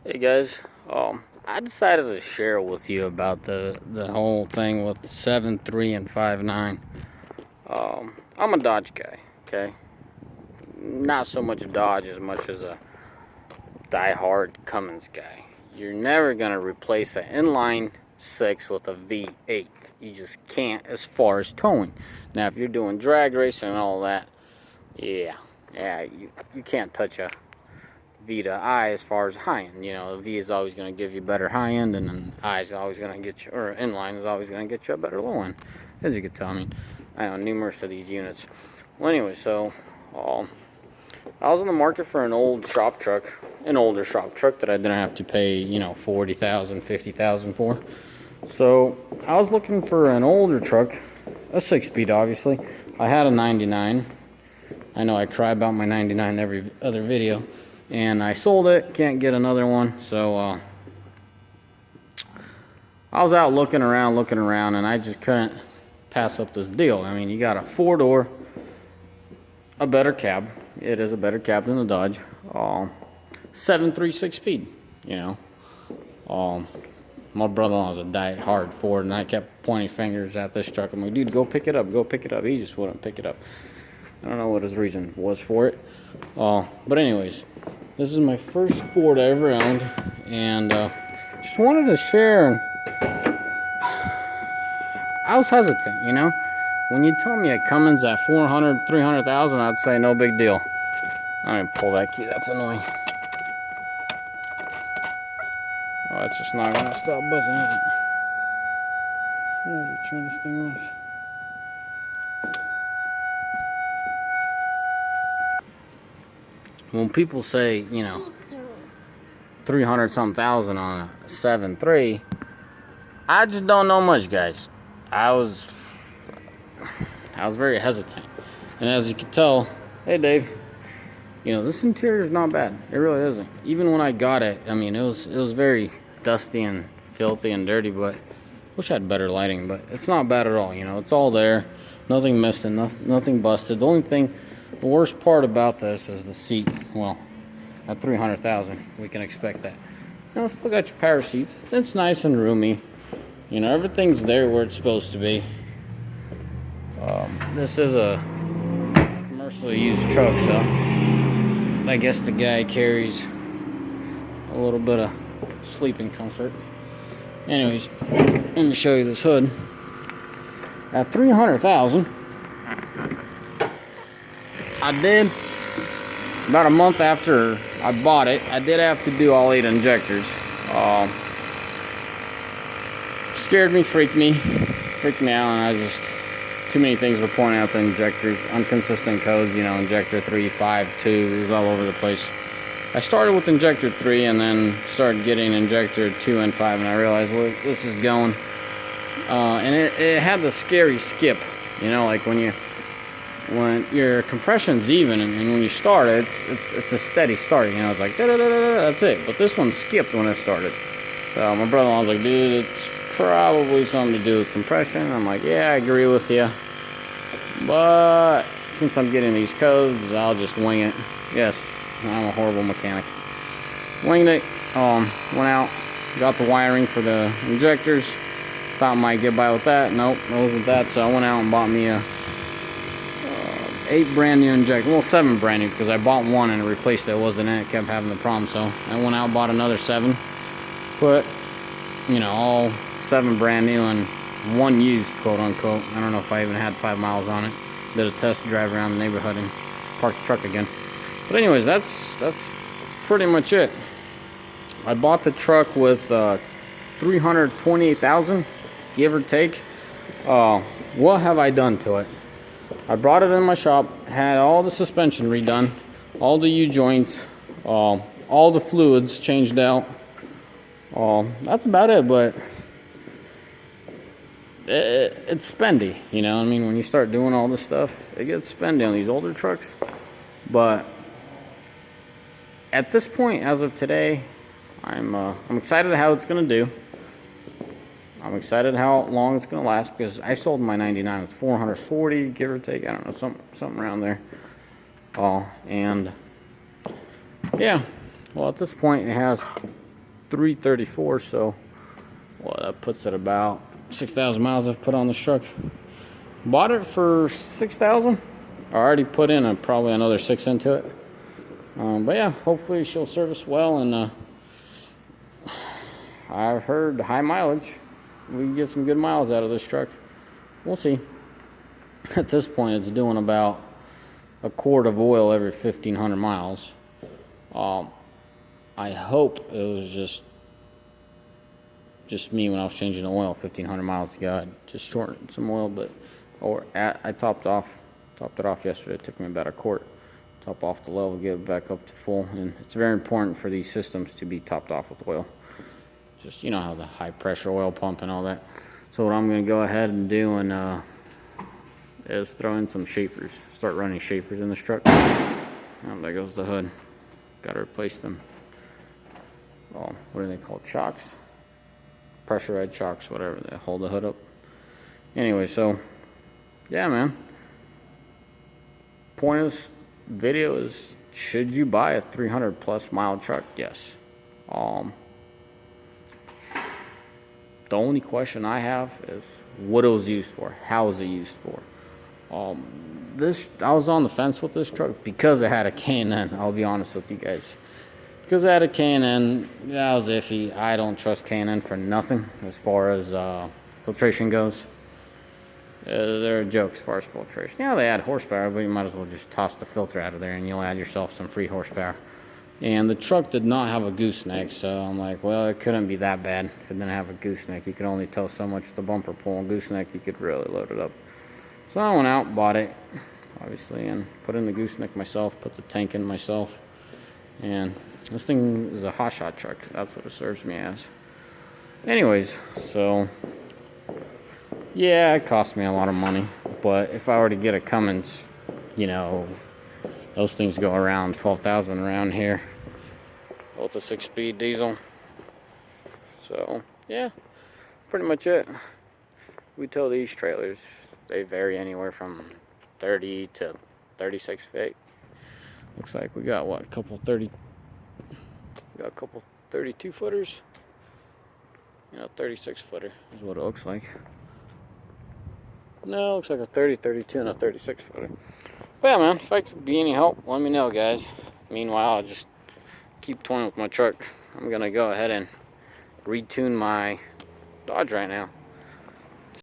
Hey guys, I decided to share with you about the whole thing with 7.3 and 5.9. I'm a Dodge guy, okay? Not so much Dodge as much as a die-hard Cummins guy. You're never gonna replace an inline 6 with a V8. You just can't as far as towing. Now, if you're doing drag racing and all that, yeah, you can't touch a V to I as far as high end. You know, the V is always going to give you better high end, and then I is always going to get you, or inline is always going to get you a better low end, as you can tell. I own numerous of these units. Well, anyway, so I was in the market for an old shop truck, an older shop truck that I didn't have to pay, $40,000, $50,000 for. So I was looking for an older truck, a 6-speed, obviously. I had a 99. I know I cry about my 99 every other video. And I sold it, can't get another one, so I was out looking around, and I just couldn't pass up this deal. I mean, you got a 4-door, a better cab. It is a better cab than the Dodge. 7.3 6-speed, my brother-in-law's a die-hard Ford, and I kept pointing fingers at this truck. I'm like, dude, go pick it up, go pick it up. He just wouldn't pick it up. I don't know what his reason was for it. But anyways, this is my first Ford I ever owned, and just wanted to share. I was hesitant, When you told me a Cummins at 400, 300,000, I'd say no big deal. I'm gonna pull that key. That's annoying. Oh, that's just not gonna stop buzzing, is it? Oh, turn this thing off. When people say, 300 some thousand on a 7.3, I just don't know much, guys. I was very hesitant, and as you can tell, hey Dave, this interior is not bad. It really isn't. Even when I got it, I mean, it was very dusty and filthy and dirty, but wish I had better lighting. But it's not bad at all. It's all there, nothing missing, nothing busted. The worst part about this is the seat. Well, at 300,000, we can expect that. Still got your power seats. It's nice and roomy. Everything's there where it's supposed to be. This is a commercially used truck, so I guess the guy carries a little bit of sleeping comfort. Anyways, let me show you this hood. At 300,000, I did, about a month after I bought it, I did have to do all 8 injectors. Scared me, freaked me out, and too many things were pointing out the injectors, inconsistent codes, injector 3, 5, 2, it was all over the place. I started with injector 3 and then started getting injector 2 and 5, and I realized, well, this is going. And it had the scary skip, like when your compression's even and when you start it, it's a steady start, it's like da-da-da-da-da, that's it. But this one skipped when it started. So my brother-in-law was like, dude, it's probably something to do with compression. I'm like, yeah, I agree with you, but since I'm getting these codes, I'll just wing it. Yes, I'm a horrible mechanic. Winged it, went out, got the wiring for the injectors, thought I might get by with that. Nope, it wasn't that, so I went out and bought me a 8 brand new injector, well 7 brand new, because I bought one and it replaced it, wasn't in it, kept having the problem, so I went out and bought another 7, put all 7 brand new and 1 used, quote unquote. I don't know if I even had 5 miles on it. Did a test drive around the neighborhood and parked the truck again. But anyways, that's pretty much it. I bought the truck with 328,000, give or take. What have I done to it? I brought it in my shop, had all the suspension redone, all the U-joints, all the fluids changed out. That's about it, but it's spendy, when you start doing all this stuff, it gets spendy on these older trucks. But at this point, as of today, I'm excited how it's gonna do. I'm excited how long it's gonna last, because I sold my 99 with 440, give or take. I don't know, something around there. And yeah, well, at this point, it has 334, so well, that puts it about 6,000 miles I've put on this truck. Bought it for 6,000. I already put in probably another 6 into it. But yeah, hopefully she'll service well, and I've heard high mileage. We can get some good miles out of this truck. We'll see. At this point, it's doing about a quart of oil every 1,500 miles. I hope it was just me when I was changing the oil 1,500 miles ago. I just shortened some oil, I topped it off yesterday. It took me about a quart. Top off the level, get it back up to full, and it's very important for these systems to be topped off with oil. Just, you know how the high pressure oil pump and all that. So what I'm going to go ahead and do is throw in some Schaefers. Start running Schaefers in this truck. Oh, there goes the hood. Got to replace them. Oh, what are they called? Shocks? Pressurized shocks, whatever. They hold the hood up. Anyway, so yeah, man. Point of this video is, should you buy a 300 plus mile truck? Yes. The only question I have is what it was used for. How was it used for? I was on the fence with this truck because it had a K&N. I'll be honest with you guys. Because it had a K&N, that was iffy. I don't trust K&N for nothing as far as filtration goes. They're a joke as far as filtration. Yeah, they add horsepower, but you might as well just toss the filter out of there and you'll add yourself some free horsepower. And the truck did not have a gooseneck, so I'm like, well, it couldn't be that bad if it didn't have a gooseneck. You could only tell so much the bumper pull and gooseneck, you could really load it up. So I went out, bought it, obviously, and put in the gooseneck myself, put the tank in myself. And this thing is a hotshot truck. That's what it serves me as. Anyways, so yeah, it cost me a lot of money. But if I were to get a Cummins, you know, those things go around 12,000 around here. Both a 6-speed diesel. So yeah, pretty much it. We tow these trailers. They vary anywhere from 30 to 36 feet. Looks like we got what, a couple 32 footers. You know, 36 footer is what it looks like. No, it looks like a 30, 32, and a 36 footer. But yeah, man, if I could be any help, let me know, guys. Meanwhile, I'll just keep toying with my truck. I'm gonna go ahead and retune my Dodge right now.